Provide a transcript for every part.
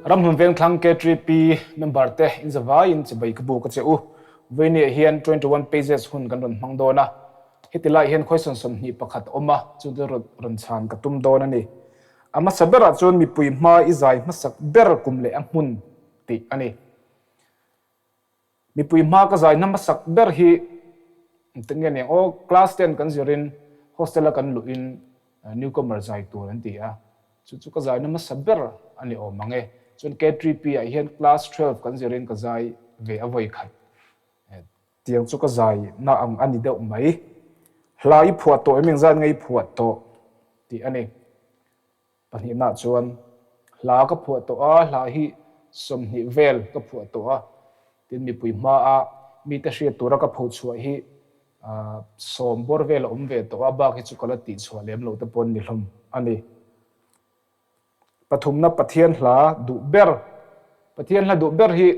Ramhlun Vengthlang K3P member te in zawai in chibai kabu ka cheu veni hian 21 pages hun kan ron hmangdona hitilai hian question son ni pakhat oma chu de ron chan ka tum don ani ama sabera chon mi pui ma izai masak ber kumle amun ti ani mi pui ma ka zai na masak ber hi tengene o class 10 kan zirin hostel kan lu in newcomer zai tur an ti a chu ka zai na masak ber ani o mange chun K3P a hian class 12 kan zirin ka zai ve avoi khat tiang chu ka zai na ang ani deuh mai hlai phuat to emeng zan ngai phuat to ti ani pani na chuan hla ka phuat to a hla hi som ni vel ka phuat to a tin mi pui ma a mi ta hria tura ka phu chua hi som bor vel om ve to a ba ki chu kala ti chua lem lo te pon ni hlom ani pathumna pathian hla du ber pathian hla du ber hi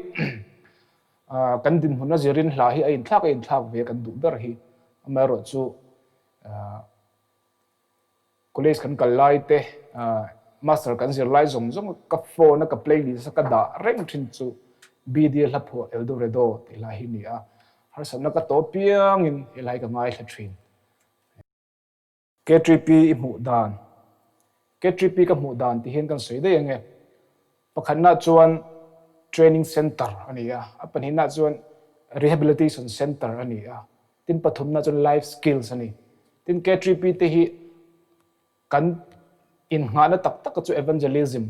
kan din huna zirin hla hi a in thlak ve kan du ber hi amaro chu college kan kalai te master kan zir lai zong zong ka phone ka playlist ka da reng thin chu bd la pho eldo redo ti la hi ni a har samna ka to piang in helai ka ngai thla thin K3P i mu dan K3P ka mu dan ti hen kan soi de nge pakhanna chuan training center ani a apanhina chuan rehabilitation center ani a tin pathumna chuan life skills ani tin K3P te hi kan in ngana tak chu evangelism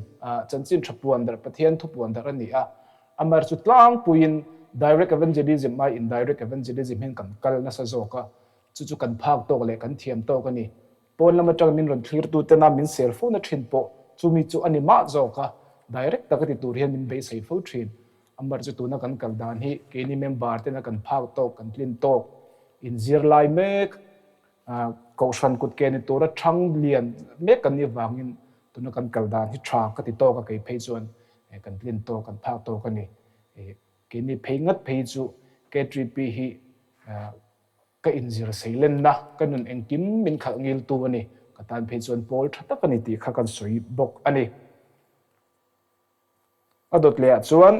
chanchin thapuan dar pathian thupuan dar ani a amar chu tlang puin direct evangelism mai indirect evangelism hen kan kal na sa zoka chu kan phak tok le kan thiam tok ani pon lama tang min ron thlir tu te na min cell phone na thin po chu mi chu ani ma zoka direct takati tur hian min be sei fo thin amar chu tu na kan kal dan hi ke ni member te na kan phak tok kan tlin tok in zir lai mek kaushan kut ke ni tura thang lian mek kan ni wangin tu na kan kal dan hi tha ka ti to ka ke phei chuan kan tlin to kan phak to ka ni ke ni phei ngat phei chu K3P hi ka inzir seilen na kanun engkim min khal ngil tu ani katan phei chuan Pawl thata pani ti kha kan soi bok ani adot le chuan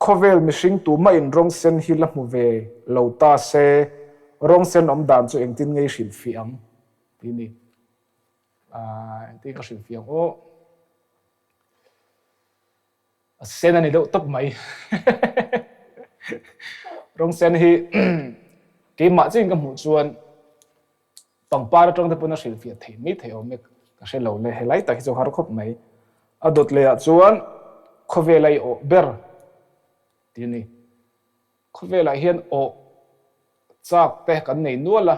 khovel mishing tu ma in rong sen hi la mu ve lo ta se rong sen om dan chu engtin ngei hrin fiang ti ni ti ka hrin fiang o sen ani deuh top mai rong sen hi ke ma ching ka mu chuan pangpar atang te puna hrin fia thei mi thei om mek ka hre lo le helai ta hi chu har khop mai adot le chuan khovelai o ber ti ni khovelai hian o chak te kan nei nuala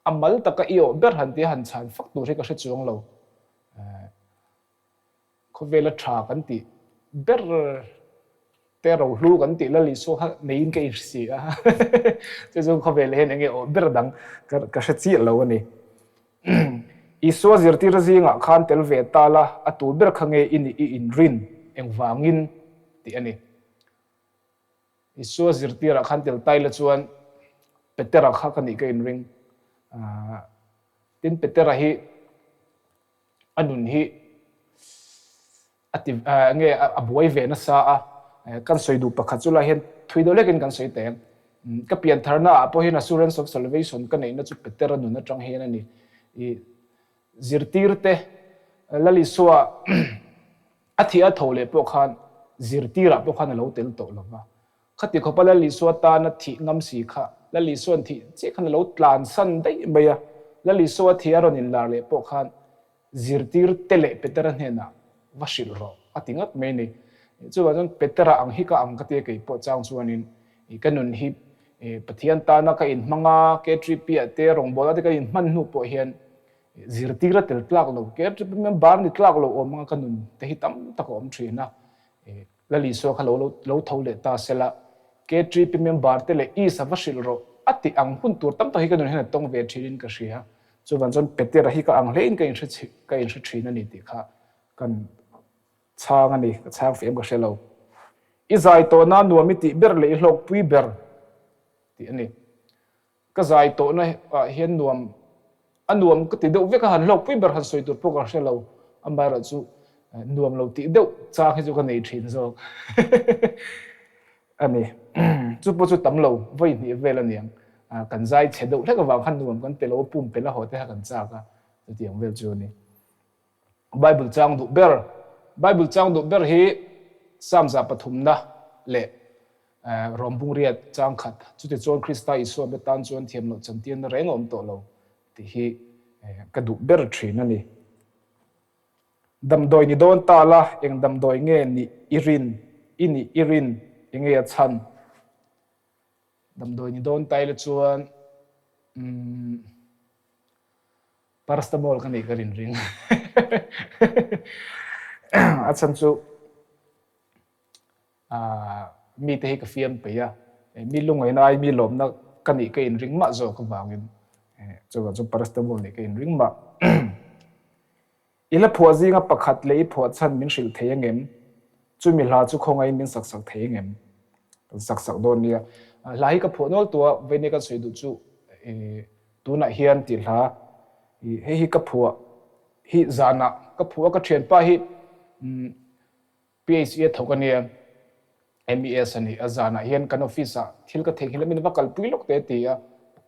amal taka io ber han ti han chan fak tu ri ka hre chuang lo khovela tha kan ti ber te ro hlu kan ti la li so ha nein ke si a che zo khovela hen enge o ber dang ka hre chi lo ani iso zirti razinga khan tel ve tala atu ber khange in rin engwangin ti ani iso zirti ra khan tel tai la chuan petera kha kan ni ka in ring tin petera hi anun hi ati nge abuai ve na sa a kan soi du pakhat chula hen thui do lekin kan soi te ka pian tharna apo hin assurance of salvation kan nei na chu petera nu na tang hen ani i zirtirte lali suwa athia thole po khan zirtira po khan lo tel to lova khati khopala li suwa ta na thi ngam si kha lali suan thi che khan lo tlan san dai baya lali suwa thia ron in lar le po khan zirtir tele petera hena washil ro atingat me ni chu wan petera ang hi ka ang ka te ke po chang chuanin I kanun hi pathian ta na ka in manga K3P ate rong bola te ka in man nu po hian zirtira tel tlak lo K3P member ni tlak lo o mga kanun te hi tam ta ko om thina lali so kha lo thole ta sela K3P member te le I sa washil ro ati ang hun tur tam ta hi kanun hen tong ve thinin ka hria chu wan chon petera hi ka ang lein ka in thina ni ti kha kan chang ani ka chang fem ka shelo izai to na nuami ti ber le hlok pui ber ti ani ka zai to na hian nuam anuam ka ti deuh veka han hlok pui ber han soi tur po ka shelo ambara chu nuam lo ti deuh chang hi chu kan nei thin zo ani chu po chu tam lo voi ni vel aniang kan zai che deuh thek awang han nuam kan pelo pum pela hote ha kan cha ka tiang vel chu ni Bible chang du ber hi samza pathum na le rombung riat chang khat chu te chon Krista isu be tan chon thiam lo chan tian reng om to lo ti hi ka du ber thin ani dam doi ni don ta la eng dam doi nge ni irin enge chan dam doi ni don tai le chuan paracetamol kan ei ka rin ring a chan chu mi te hi ka fiam pe ya mi lungai nai mi lom na kan ei ka in ring ma zo ka wangin chu paracetamol ni ka in ring ma ila phuazi nga pakhat lei phuat chan min hril theyangem chu mi hla chu khongai min sak theyangem sak don nia lai ka phonol tua vene ka soidu chu tuna hian ti hla hi ka phua hi zana ka phua ka thian pa hi PhD thokania MES ani azana hian kan office a thil ka theng hilamin vakal puilok te tia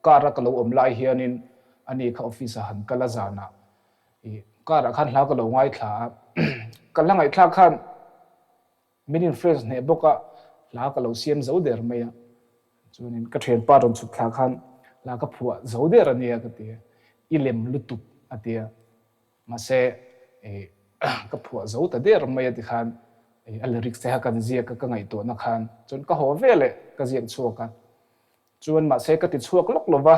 kara ka lo om lai hianin ani kha office han kala zana kara khan hla ka lo ngai thla kalangai thla khan min influence ne boka hla ka lo siam zo der maya chunin ka thian pa ron chu thla khan la ka phua zo der ania ka tia ilem lutup atia mase ka phua zo ta der maya ti khan alrik se ha kan zia ka ngai to na khan chun ka ho vele ka ziak chuaka chuan ma se ka ti chuak lok lova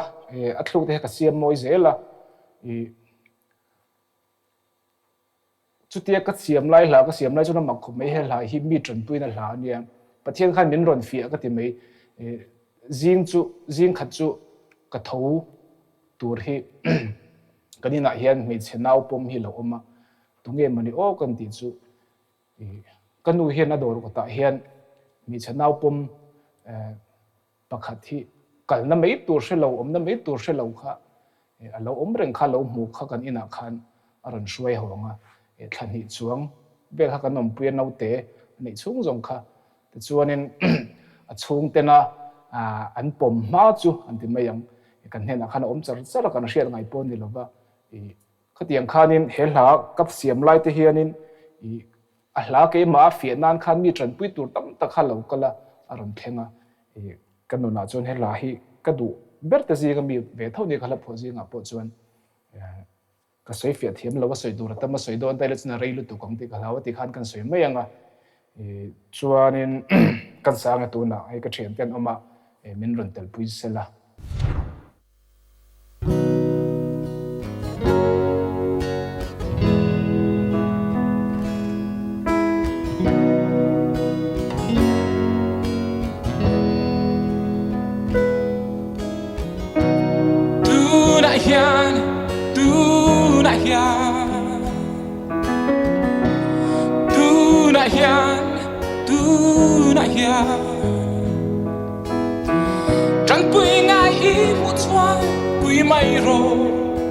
athluk te ka siam moi zela chutia ka siam lai hla ka siam lai chuna mak khum mai he hla hi mi tran puina hla ania pathian khan min ron fia ka ti mai jing khat chu ka tho tur hi kanina hian mi chenau pom hi lo oma tunge mani o kan ti chu kanu hian a dor ko ta hian mi chenau pom pakhat hi kalna mai tur she lo omna mai tur she lo kha alo om reng kha lo mu kha kan ina khan aron shwai hawanga thlan hi chuang bel ha kan om puan no te nei chung jong kha te chuanin a chung tena an pom ma chu an ti mayang kan hena khan om char char kan hriat ngai pon ni lova khatiang khanin helha kap siam lai te hianin a hla ke ma fi nan khan mi tran pui tur tam tak kha lo kala aron thenga kanuna chon hela hi kadu berte ji ga mi ve thau ni khala phoji nga po chuan ka soi fia thiam lo wa soi dur ta ma soi don tai le chna reilu tu kong ti khala ti khan kan soi mayanga chuanin kan sanga tu na ai ka thiam ten oma min ron tel pui sela Trăng bụi ngài ý một xoan bụi mây rô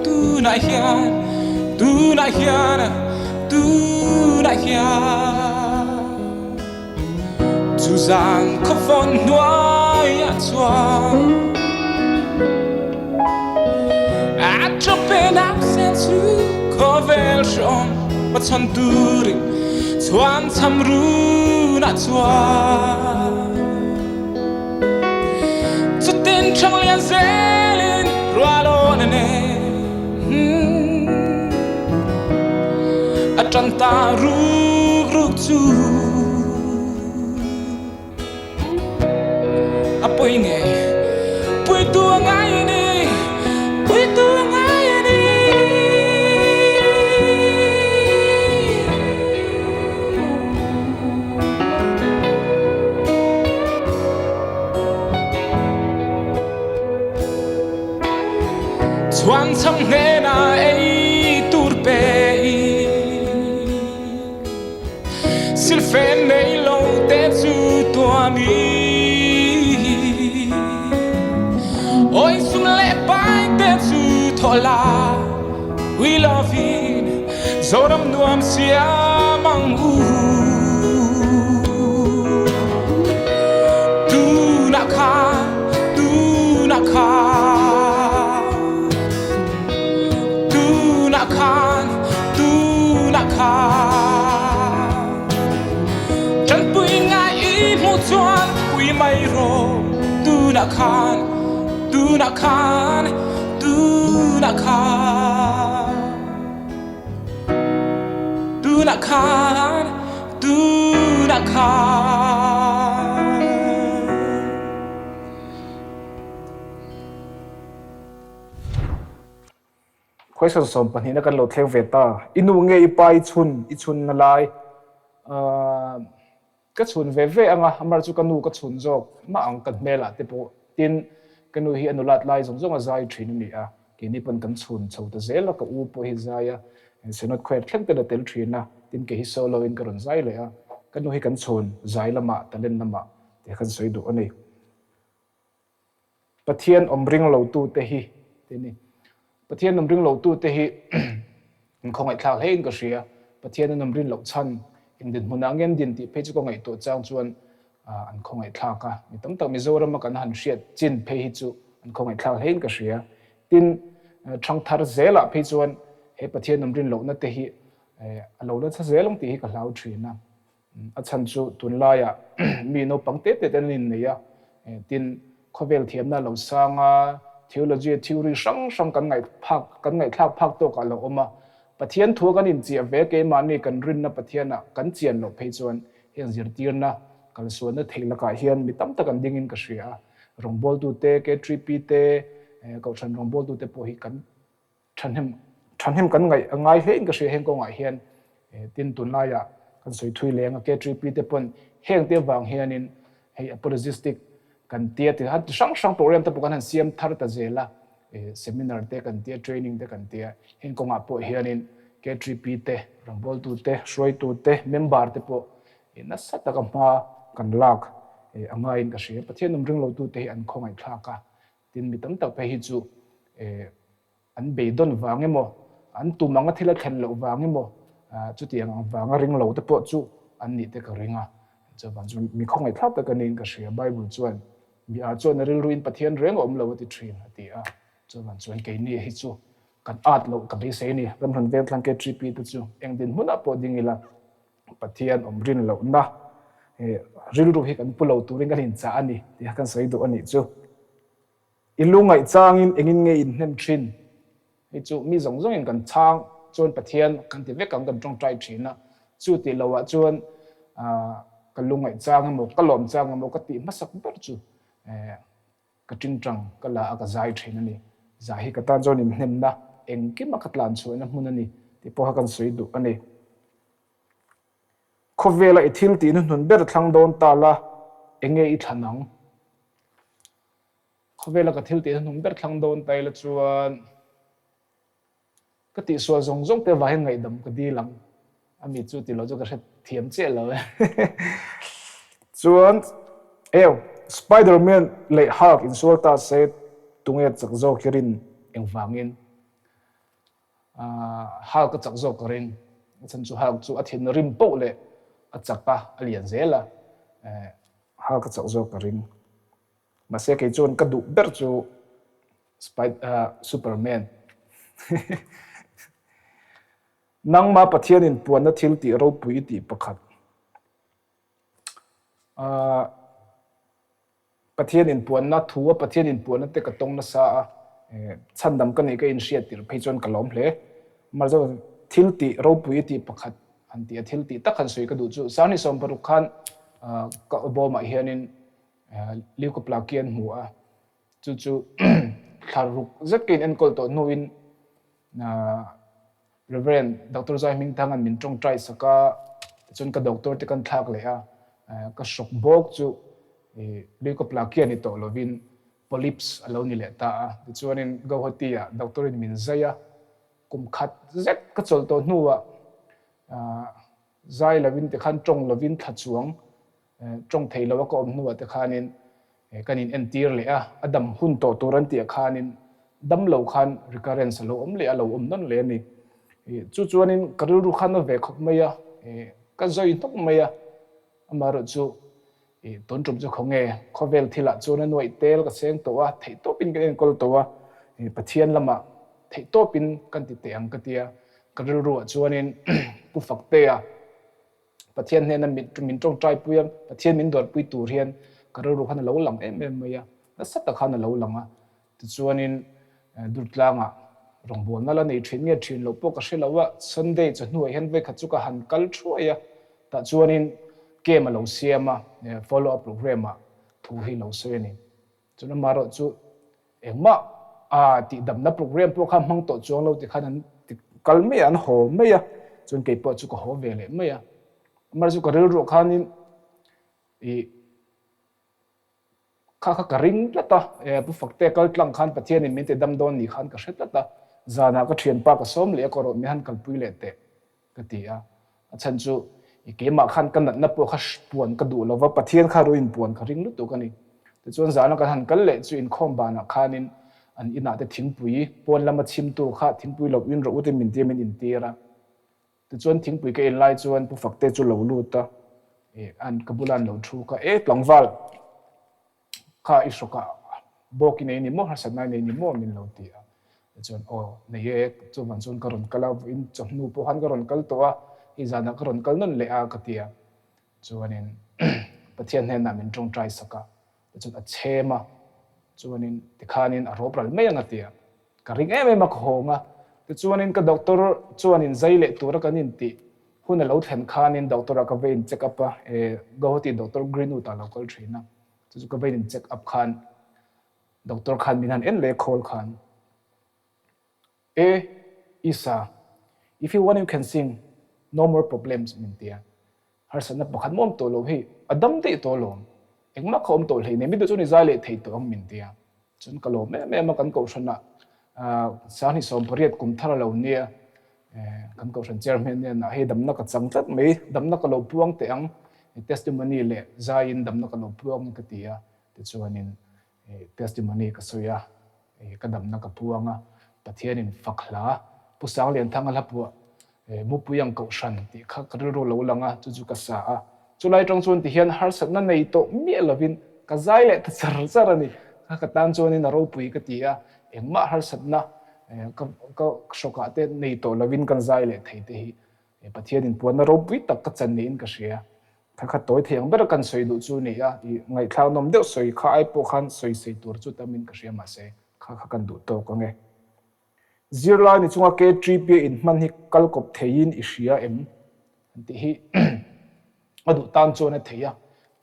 tu na hian chu giang khóc von nuôi a xoan a cho bên áp sen su có vel rong mà chọn turing xoan chăm ru na xoan chẳng liền dễ lên roa lo nè a trăng ta ruk chu a poi nge poi tua ngai ni Chuan chăm nghe na ei tur pe sil phen nei lo te chu tua mi oi sum le pai te chu thola we love you zoram nuam sia ma mang u tu na khan tu na khan tu na khan tu na khan chân bụi ngài ý mu chuan bụi mây rô tu na khan tu na khan tu na khan tu na khan tu na khan question som pani na kan lo thleng ve ta inu nge ipai chun na lai ka chun ve ve anga amar chu kanu ka chun jok ma ang kan mela te po tin kanu hi anulat lai zong zong a zai thin ni a ke ni pan kan chun chho ta zel ka u po hi zaya senot khwet thleng te da tel thin na tin ke hi solo in karon zai le a kanu hi kan chun zai lama talen lama te kan soi du ani pathian omring lo tu te hi te ni pathian omring lo tu te hi khongai thla hein ka ria pathian omring lo chan in din munangen din ti phe chu ko ngai to chang chuan an khongai thla ka mi tam tak mizoram ma kan han hriat chin phe hi chu an khongai thla hein ka ria tin thang thar zela phe chuan he pathian omring lo na te hi alo la cha zelong ti hi ka hlau thina a chan chu tunla ya mi no pangte te ten lin ne ya tin khovel thiam na lo sanga theology theory sang kan ngai thak phak to ka lo oma pathian thu kan in chia ve ke mani kan rin na pathiana kan chian lo phei chuan heng zir tir na kal suan na theila ka hian mi tam tak an ding in ka ria rongbol tu te ke tripi te ko than rongbol tu te po hi kan thanhem kan ngai he in ka ria heng ko ngai hian tin tunla ya kan soi thui leng ke tripi te pon heng te wang hian in hei apologistic kan tia ti han sang program te pukan han siam thar ta zela seminar te kan tia training te kan tia hin ko nga po hianin k3p te rambol tu te shroi tu te member te po na sata ka ma kan lak anga in ka hre pathian ring lo tu te an khongai thla ka tin mi tam tak pe hi chu an beidon wange mo an tu manga thila thlen lo wange mo chu ti ang wanga ring lo te po chu an ni te ka ringa chawan chu mi khongai thla ta kan in ka hre bible chuan mi a chuan ril ruin pathian reng om lo ti thin ati a chawan chuan ke ni hi chu kan at lo ka be se ni Ramhlun Vengthlang ke tripi tu chu eng din huna po dingila pathian omrin lo na ril ru hi kan pulo turing kan in cha ani ti kan sei do ani chu ilungai changin engin nge in hnem thin hi chu mi zong zong in kan chang chuan pathian kan ti vek kan tong trai thina chu ti lowa chuan kalungai chang mo kalom chang mo ka ti masak ber chu ka ting tang kala aka zai thin ani za hi ka tan zon in hnem na eng ki makatlan chu na hmun ani ti po kan soi du ani khovela ithil ti nun ber thlang don ta la enge I thanang khovela ka thil ti nun ber thlang don tai la chuan ka ti so zong zong te wa ngai dam ka di lang ami chu ti lo chu ka thiam che lo chuan Spider-Man le Hulk in solta se tunget chakzo kirin eng wangin Hulk ka chakzo karin chan chu Hulk chu athin rim po le achapa alian zela Hulk ka chakzo karin mase ke chon ka du ber chu Superman nang ma pathian in puan na thil ti ro pui ti pakhat pathian in puan na thuwa pathian in puan na te ka tong na sa chandam ka nei ka in hriat tir phei chon kalom hle marzo thil ti ro pui ti pakhat an ti thil ti takhan soi ka du chu sani som paru khan ka oboma hianin liku plakian hua chu tharuk zakin en kol to nuin Reverend Dr. Zai Mingthang an min tong trai saka chun ka doctor te kan thak le a ka shok bok chu liku plakian ni to lovin polyps alo ni le ta chuanin go hotia doctor in min zaya kum khat zet ka chol to hnuwa zai lovin te khan tong lovin thachuang tong thei lawa ko om hnuwa te khanin kanin entir le a adam hun to turan ti khanin dam lo khan recurrence lo om le alo om non le ni chu chuanin karil ru khan ve khok maya ka zoi tok maya amaro chu ton trum chu khonge khovel thila chu na noi tel ka seng to wa thei to pin ken kol to wa pathian lama thei to pin kan ti te ang ka tia karil ru chuanin pu fakte a pathian hne na min tong trai puyam pathian min dor pui tur hian karil ru khan lo lang em maya na sat ta khan lo langa ti chuanin durtlanga rongbol na la nei thin nge thin lo po ka hrilawa sunday chu hnuai hen ve kha chu ka han kal thuaya ta chuanin game lo siama follow up program a thu hi lo se ni chuna maro chu engma ti damna program po kha mang to chuang lo ti khan ti kalme an ho me ya chun ke po chu ko ho ve le me ya mar chu ka rel ro khanin kha ka ring la ta pu fakte kal tlang khan pathian in min te dam don ni khan ka hret la ta zana ka thian pa ka som le ko ro mi han kal pui le te ka ti a chan chu ke ma khan kan na po kha puan ka du lo wa pathian kha ro in puan kha ring lu tu ka ni te chuan zana ka han kal le chu in khom ba na khanin an ina te thingpui pon lama chim tu kha thingpui lo in ro u te min te min in tira te chuan thingpui ke in lai chuan pu fakte chu lo lu ta an kabulan lo thu ka tlangwal kha isoka boki nei ni mo har sanai nei ni mo min lo ti a chuan nei ye chu man chun karon kala in chhnu po han karon kal to a i zana karon kal non le a ka tia chuanin pathian hne na min tong trai saka chun a chema chuanin tikhanin a ropral me anga tia ka ring em ma khonga te chuanin ka doctor chuanin zaile tura kanin ti hun a lo thlen khanin doctor ka vein check up a gohoti doctor green uta local trainer chu ka vein check up khan doctor khan minan en le khol khan isa if you want you can sing no more problems min tia har sana pakhat mom to lo hi adam te to lo engma khom to hlei ne mi do chuni zale thei to ang min tia chun kalo me ma kan ko shana sani som pariat kum thara lo nia kan ko shan chairman ne na he damna ka changtat me damna ka lo puang te ang testimony le zain damna ka lo puang ka tia te chuanin testimony ka soya ka damna ka puanga pathianin fakhla pusang len thang la pu mu puyang ko shan ti kha kariro lo langa chu ka sa a chulai tong chun ti hian har sat na nei to mi lovin ka zai le ta char ani ka tan choni na ro pui ka ti a engma har sat na ka shoka te nei to lovin kan zai le thei te hi pathianin puan na ro pui tak ka chan nei in ka sia kha toy theng ber kan soi du chu nei a ngai thlang nom de soi kha ai po khan soi sei tur chu tamin ka sia ma se kha kan du to ko nge zirla ni chunga ke trip in man hi kalkop thein isia em anti hi adu tan chona theya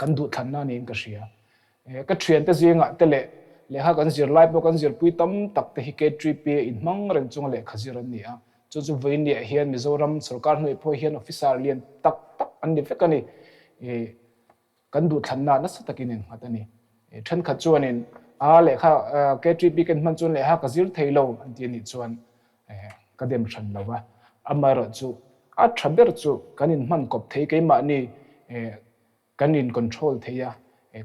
kan du thanna ni ka sia ka thian te zinga te le ha kan zir lai po kan zir pui tam tak te hi ke trip in mang ren chunga le khazir an ni a chu vein ni hian mizoram sarkar hnoi pho hian officer lian tak an ni fekani kan du thanna na satakin in hatani than kha chuanin le kha ke trip kan man chun le ha ka zir theilo an ti ni chuan ka dem than lawa amaro chu a thaber chu kanin man kop thei ke ma ni kanin control theya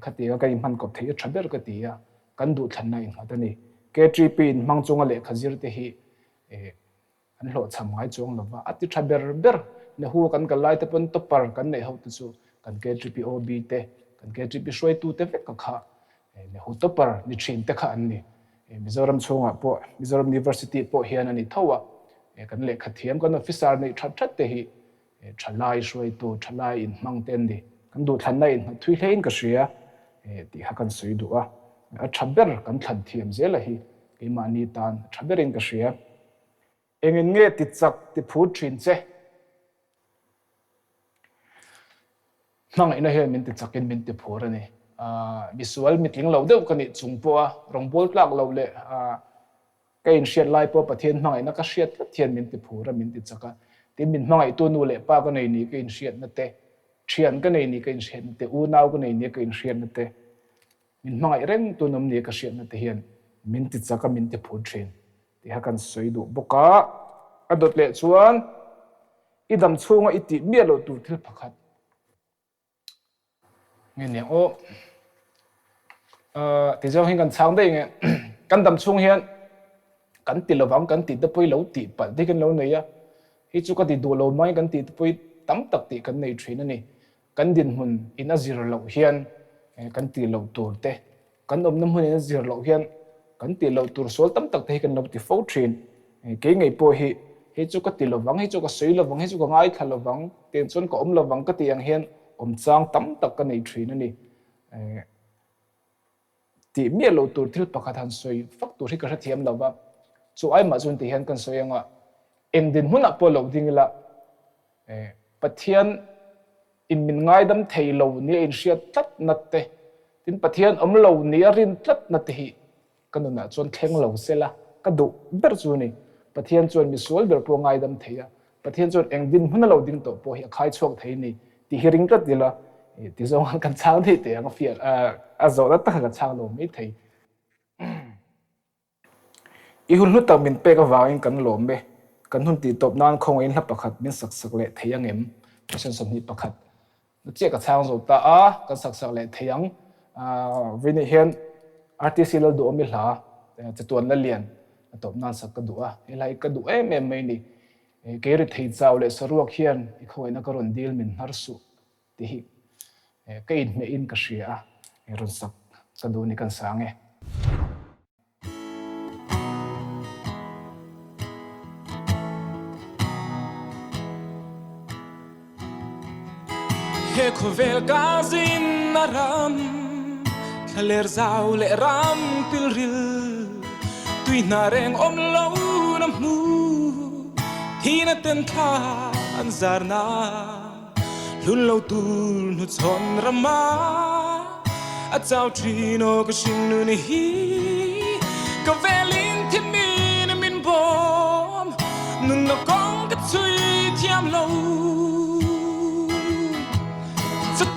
khatiga kai man kop thei thaber ka tia kan du thanna in hatani ke trip in mang chunga le khazir te hi an lo cham ngai chung lawa ati thaber ber ne hu kan ka lai te pon to par kan nei ho tu chu kan ke trip ob te kan ke trip shoi tu te ve ka kha ne hu to par ni thin te kha an ni mizoram chunga po mizoram university po hian ani thowa kan le khathiam kan officer nei that te hi thalai shoi tu thalai in mang ten ni kan du thanna in thui hlein ka sia ti ha kan soi du a thaber kan thlan thiam zela hi ke mani tan thaberin ka sia engin nge ti chak ti phu thin che mang ina he min ti chakin min ti phur ani visual mitling lo deuh kani chungpo a rongbol tlak lo le kain hriat lai po pathian hmangai na ka hriat thian min ti phura min ti chaka ti min hmangai tu nu le pa ka nei ni kain hriat na te thian ka nei ni kain hriat na te u nau ka nei ni kain hriat na te min hmangai reng tu nom ni ka hriat na te hian min ti chaka min ti phur thin ti ha kan soi du boka adot le chuan idam chunga iti mialo tur thil pakhat nge ne ti zo hin kan chang dei nge kan dam chung hian kan ti lovang kan ti te poi lo ti pal de kan lo nei ya hi chu ka ti du lo mai kan ti te poi tam tak ti kan nei thin ani kan din hun in azir lo hian kan ti lo tur te kan om nam hun in azir lo hian kan ti lo tur sol tam tak te kan lo ti fo thin ke ngei po hi chu ka ti lo wang hi chu ka sei lo wang hi chu ka ngai thal lo wang ten chon ka om lo wang ka ti ang hian om chang tam tak ka nei thin ani ti mi lo tur thil pakhat han soi fak tur hi ka tha thiam lo ba chu ai ma chun ti hian kan soi anga em din huna po lo ding la pathian in min ngai dam thei lo ni in hriat tlat nat te tin pathian om lo ni rin tlat nat hi kanuna chon thleng lo sela ka du ber chu ni pathian chon mi sual ber po ngai dam theia pathian chon eng din huna lo ding to po hi khai chok thei ni ti hiring kat dila ti zong kan chang thei te ang fiat a zo da ta ka chang lo mi thei i hun lu tak min pe ka wangin kan lom be kan hun ti top nan khong in la pakhat min sak sak le theiang em passion som ni pakhat che ka chang zo ta a kan sak sak le theiang vini hian artificial do mi hla che ton la lian top nan sak ka du a elai ka du em em mai ni ke ri thei chaw le saruak hian i khoi na karon dil min har su ti hi ke in me in ka hria ron sak ka du ni kan sange he khovel gazin naram thaler zau le ram pilril tui na reng om lo nam mu thina ten tha an zarna lun lo tu nu chon rama a chau trino ka shin nu ni hi ka velin thi min bom nun no kong ka chui thiam lo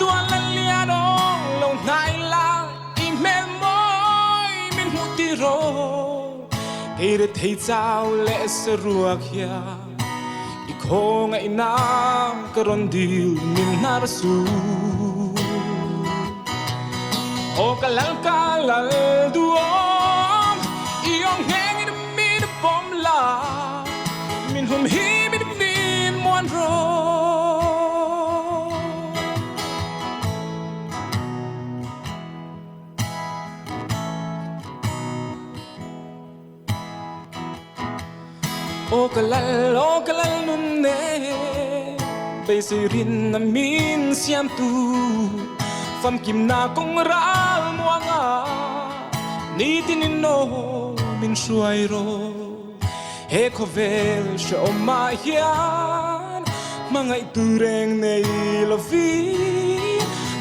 tua la liano lo nai la i me moi min hu ti ro e re thei chao le se ruak ya i khong ai na karon dil min nar su o kalal duom i ong heng in min bom la min hum hi min mon ro o kalal nun ne bay si rin na min siam tu fam kim na kong ral muanga ni tinino min shuai ro he khovel sho ma hian mangai tu reng nei lo vi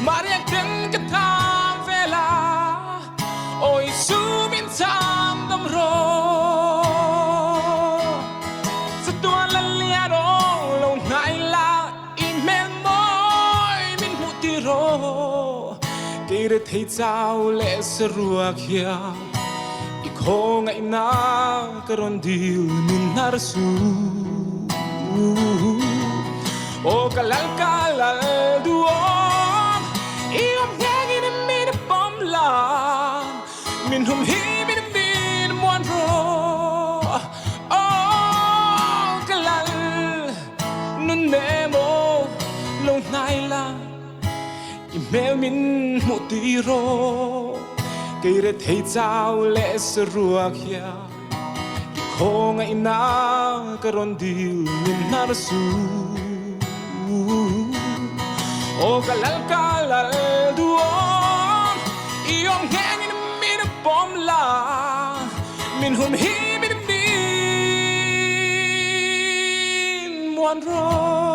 maria ten ka tham vela oi su min cham dam ro re thei chao le se ruak hia i khong ai na karon dil min nar su o kalal duom i om yang in min bom la min hum hi min mon ro o kalal nun nemo lo nai la mel min mu ti ro ke re thei chao le se ruak hia i khong ai na karon dil min nar su o kalal duom i ong hang in min bom la min hum hi min mon ro